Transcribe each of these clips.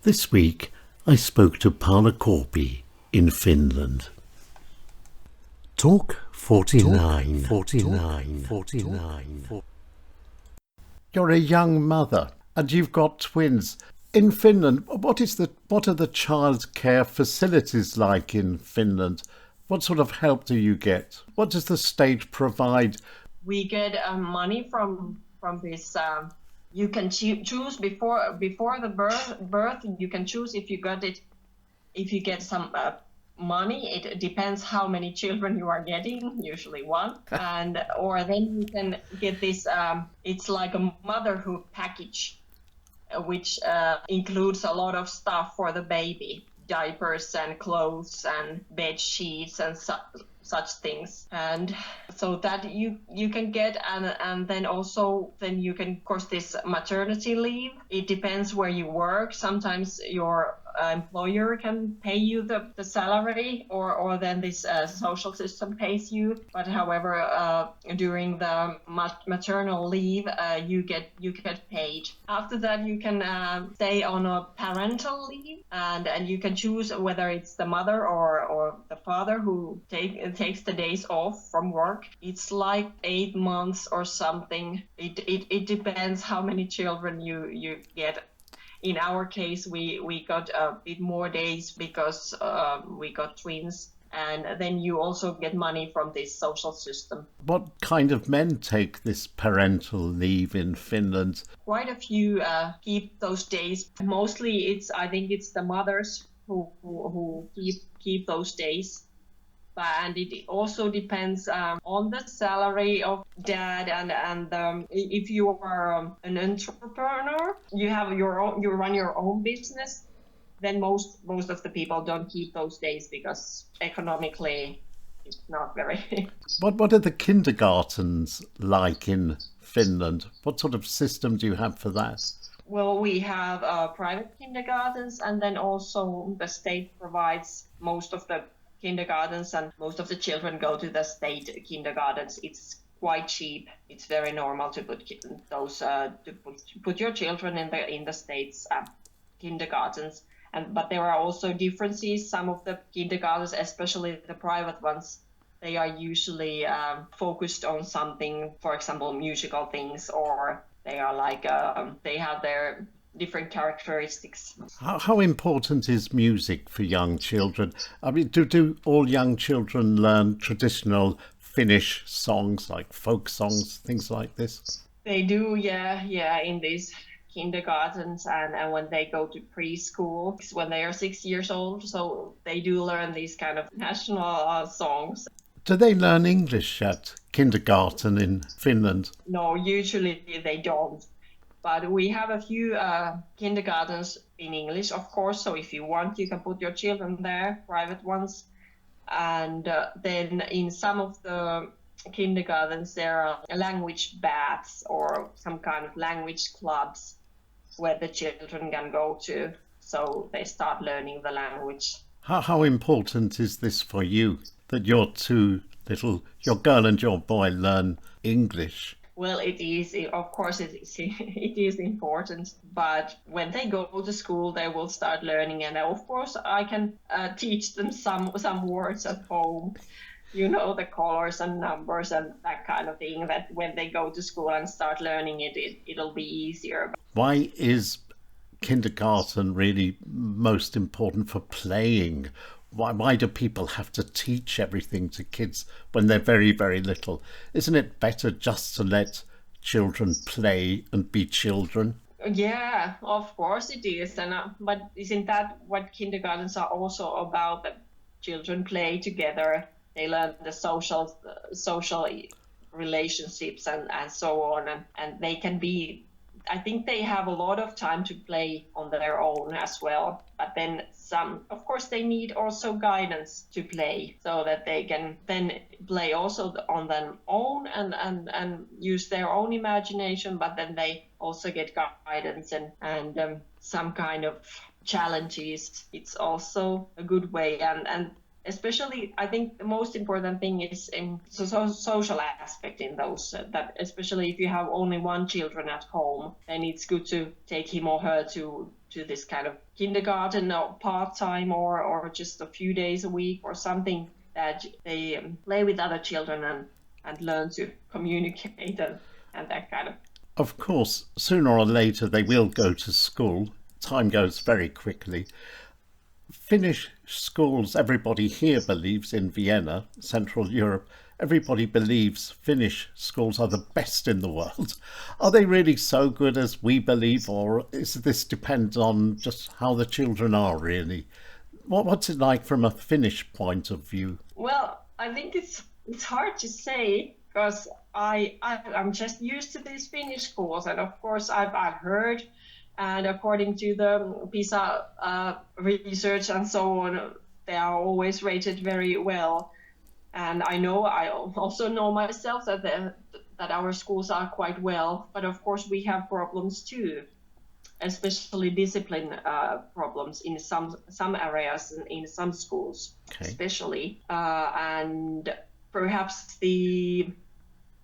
This week I spoke to Paula Korbi in Finland. Talk 49. You're a young mother and you've got twins. In Finland, what are the childcare facilities like in Finland? What sort of help do you get? What does the state provide? We get money from this. You can choose before the birth. You can choose if you got it. If you get some money, it depends how many children you are getting. Usually one, or then you can get this. It's like a motherhood package, which includes a lot of stuff for the baby, diapers and clothes and bed sheets and such things, and so that you can get, and then you can, of course, this maternity leave. It depends where you work. Sometimes your employer can pay you the salary, or then this social system pays you. But however, during the maternal leave, you get paid. After that, you can stay on a parental leave, and you can choose whether it's the mother or the father who takes the days off from work. It's like 8 months or something. It depends how many children you get. In our case, we got a bit more days because we got twins, and then you also get money from this social system. What kind of men take this parental leave in Finland? Quite a few keep those days. Mostly, I think it's the mothers who keep those days. And it also depends on the salary of dad, and if you are an entrepreneur, you run your own business, then most of the people don't keep those days because economically it's not very. What are the kindergartens like in Finland? What sort of system do you have for that? Well, we have private kindergartens, and then also the state provides most of the kindergartens, and most of the children go to the state kindergartens. It's quite cheap. It's very normal to put your children in the state's kindergartens. But there are also differences. Some of the kindergartens, especially the private ones, they are usually focused on something, for example, musical things, or they are like they have their different characteristics. How important is music for young children? I mean, do all young children learn traditional Finnish songs, like folk songs, things like this? They do, yeah, in these kindergartens, and when they go to preschool, when they are 6 years old, so they do learn these kind of national songs. Do they learn English at kindergarten in Finland? No, usually they don't. But we have a few kindergartens in English, of course. So if you want, you can put your children there, private ones. And then in some of the kindergartens, there are language baths or some kind of language clubs where the children can go to. So they start learning the language. How important is this for you, that your girl and your boy learn English? Well, it is, of course, it is important. But when they go to school, they will start learning. And of course, I can teach them some words at home, the colors and numbers and that kind of thing, that when they go to school and start learning it'll be easier. Why is kindergarten really most important for playing? Why do people have to teach everything to kids when they're very, very little? Isn't it better just to let children play and be children? Yeah, of course it is. But isn't that what kindergartens are also about? That children play together, they learn the social relationships and so on, and they can be. I think they have a lot of time to play on their own as well. But then of course, they need also guidance to play, so that they can then play also on their own and use their own imagination. But then they also get guidance and some kind of challenges. It's also a good way, and especially, I think the most important thing is in the social aspect in those, that especially if you have only one children at home, then it's good to take him or her to to this kind of kindergarten or part-time or just a few days a week or something that they play with other children and learn to communicate and that kind of. Of course, sooner or later they will go to school. Time goes very quickly. Finnish schools, everybody here believes in Vienna, Central Europe, everybody believes Finnish schools are the best in the world. Are they really so good as we believe, or is this depend on just how the children are really? What's it like from a Finnish point of view? Well, I think it's hard to say because I'm just used to these Finnish schools, and of course I've heard, and according to the PISA research and so on, they are always rated very well. And I also know myself that our schools are quite well, but of course we have problems too, especially discipline problems in some areas in some schools, Okay. especially, and perhaps the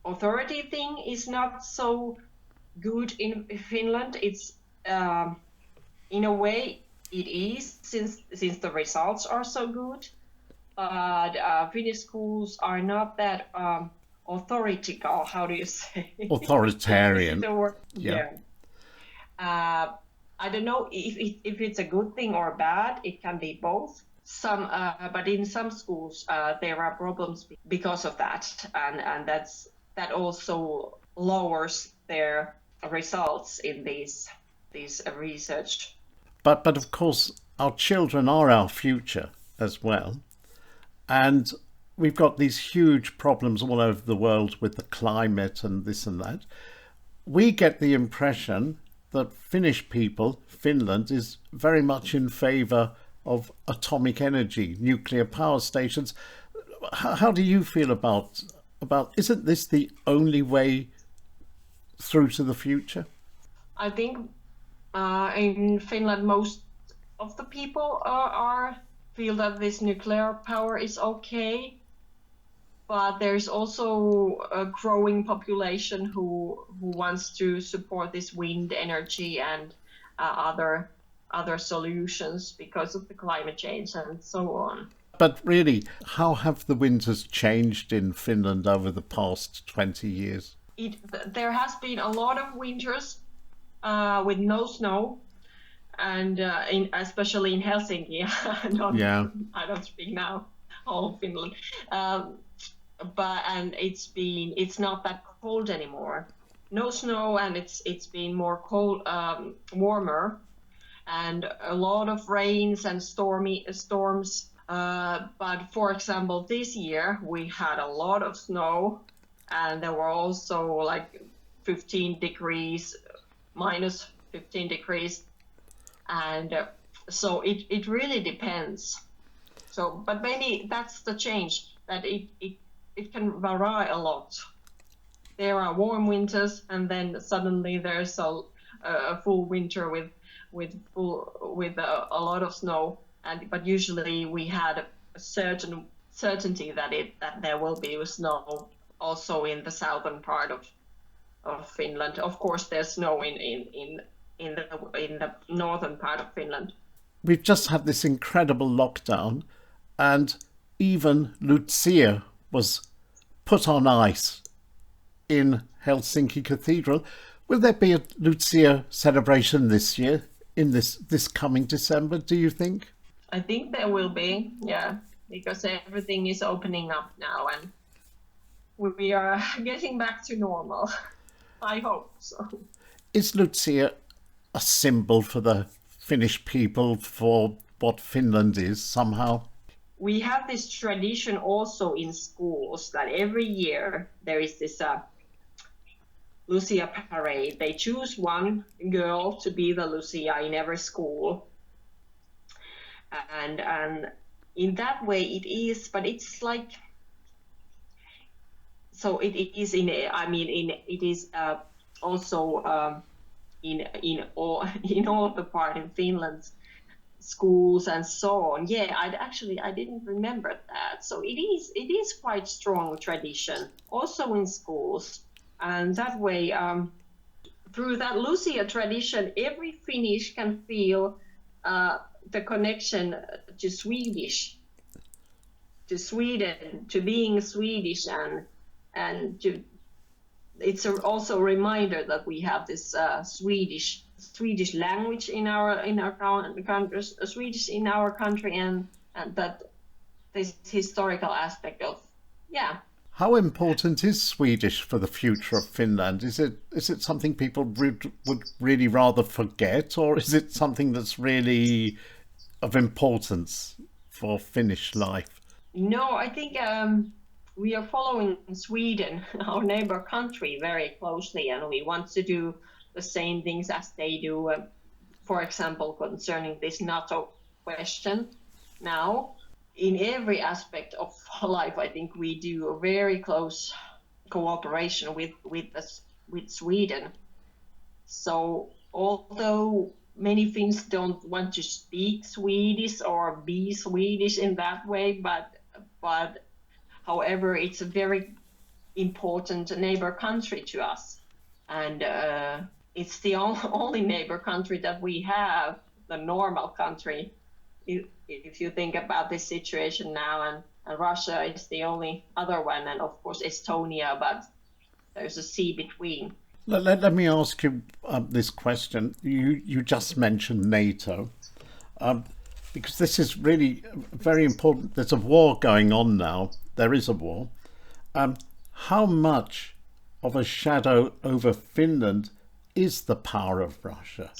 authority thing is not so good in Finland. It's in a way it is since the results are so good. But Finnish schools are not that authoritative. How do you say? Authoritarian. The word. Yeah. I don't know if it's a good thing or bad. It can be both. But in some schools there are problems because of that, and that also lowers their results in these research. But of course, our children are our future as well. And we've got these huge problems all over the world with the climate and this and that. We get the impression that Finnish people, Finland, is very much in favour of atomic energy, nuclear power stations. How do you feel about isn't this the only way through to the future? I think in Finland most of the people feel that this nuclear power is okay, but there's also a growing population who wants to support this wind energy and other solutions because of the climate change and so on. But really, how have the winters changed in Finland over the past 20 years? There has been a lot of winters with no snow, and especially in Helsinki. I don't speak now all of Finland, and it's not that cold anymore. No snow, and it's been more cold, warmer, and a lot of rains and storms. But for example, this year we had a lot of snow, and there were also like 15 degrees, minus 15 degrees. And so it really depends. So, but maybe that's the change, that it can vary a lot. There are warm winters, and then suddenly there's a full winter with a lot of snow. But usually we had a certain certainty that there will be snow also in the southern part of Finland. Of course, there's snow in the northern part of Finland. We've just had this incredible lockdown, and even Lucia was put on ice in Helsinki Cathedral. Will there be a Lucia celebration this year, in this coming December, do you think? I think there will be, yeah, because everything is opening up now and we are getting back to normal. I hope so. Is Lucia a symbol for the Finnish people, for what Finland is somehow? We have this tradition also in schools that every year there is this Lucia parade. They choose one girl to be the Lucia in every school. And in that way it is, but it's like, so it is it is also in all of the part in Finland's schools and so on. Yeah, I didn't remember that. So it is quite strong tradition also in schools, and that way through that Lucia tradition, every Finnish can feel the connection to Swedish, to Sweden, to being Swedish, and to it's also a reminder that we have this Swedish language in our country, Swedish in our country, and that this historical aspect of How important is Swedish for the future of Finland? Is it something people would really rather forget, or is it something that's really of importance for Finnish life? No, I think we are following Sweden, our neighbor country, very closely, and we want to do the same things as they do. For example, concerning this NATO question now. In every aspect of life, I think we do a very close cooperation with Sweden. So although many Finns don't want to speak Swedish or be Swedish in that way, but however, it's a very important neighbor country to us, and it's the only neighbor country that we have, the normal country. If you think about this situation now, and Russia is the only other one, and of course Estonia, but there's a sea between. Let me ask you this question. You just mentioned NATO, because this is really very important. There's a war going on now. There is a war. How much of a shadow over Finland is the power of Russia?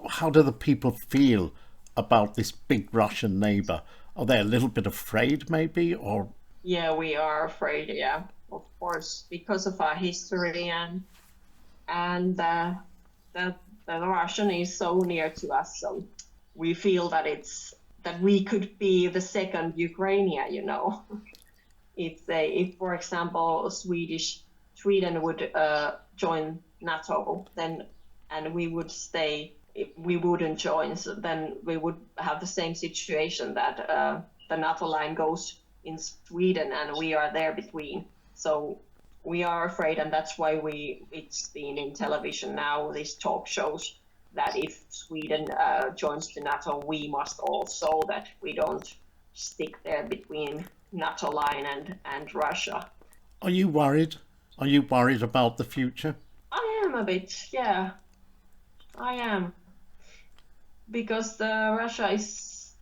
How do the people feel about this big Russian neighbor? Are they a little bit afraid, maybe, or? Yeah, we are afraid. Yeah, of course, because of our history and that the Russian is so near to us. So we feel that that we could be the second Ukraine. If for example Sweden would join NATO, then and we would stay. If we wouldn't join, so then we would have the same situation that the NATO line goes in Sweden and we are there between. So we are afraid, and that's why it's been in television now, these talk shows, that if Sweden joins the NATO, we must also, that we don't stick there between NATO line and Russia. Are you worried? Are you worried about the future? I am a bit, yeah. I am, because Russia is,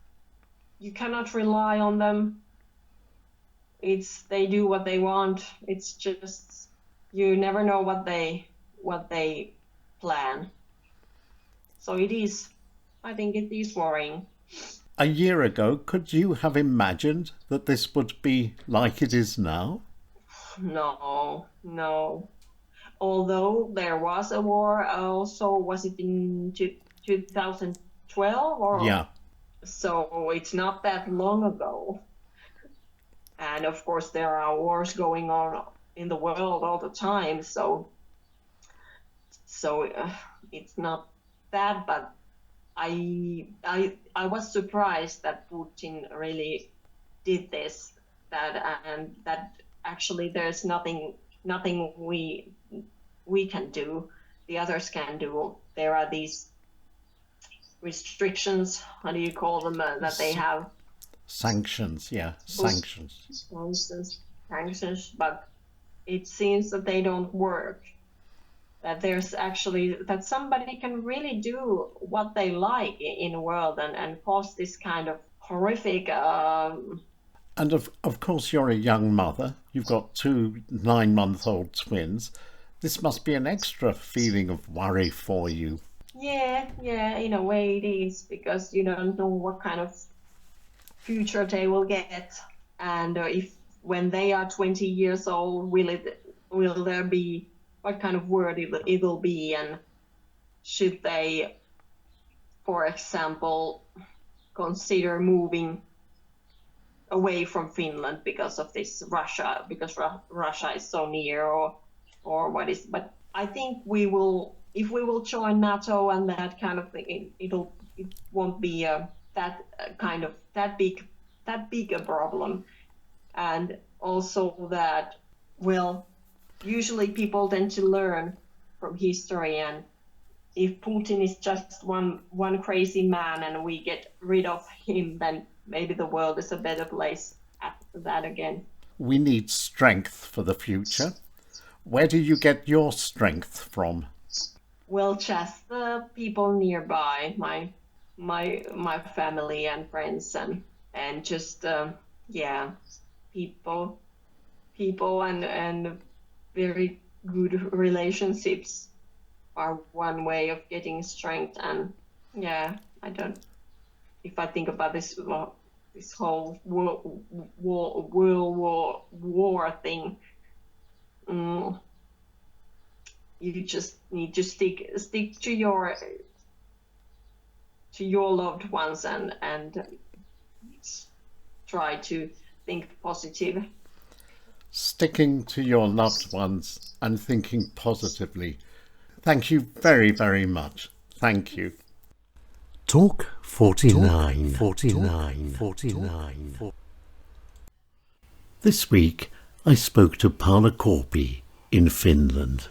you cannot rely on them. They do what they want. It's just, you never know what they plan. So I think it is worrying. A year ago, could you have imagined that this would be like it is now? No. Although there was a war, also was it in 2012 or? Yeah. So it's not that long ago. And of course there are wars going on in the world all the time. So it's not that, but I was surprised that Putin really did this. And that actually there's nothing we can do, the others can do. There are these restrictions, how do you call them, that they have? Sanctions, yeah, sanctions. Sanctions, but it seems that they don't work. That there's actually, that somebody can really do what they like in the world and cause this kind of horrific And of course, you're a young mother. You've got 2 9-month-old twins. This must be an extra feeling of worry for you. Yeah, in a way it is, because you don't know what kind of future they will get, and if when they are 20 years old, will there be, what kind of world it will be, and should they, for example, consider moving away from Finland because of this Russia, because Russia is so near, or what is. But I think if we will join NATO and that kind of thing, it won't be that big a problem. And also that, well, usually people tend to learn from history, and if Putin is just one crazy man and we get rid of him, then maybe the world is a better place after that again. We need strength for the future. Where do you get your strength from? Well, just the people nearby, my family and friends, and just yeah, people and very good relationships are one way of getting strength. And yeah, if I think about this whole world war thing, you just need to stick to your loved ones and try to think positive. Sticking to your loved ones and thinking positively. Thank you very, very much. Thank you. Talk 49. 49. This week I spoke to Paula Korbi in Finland.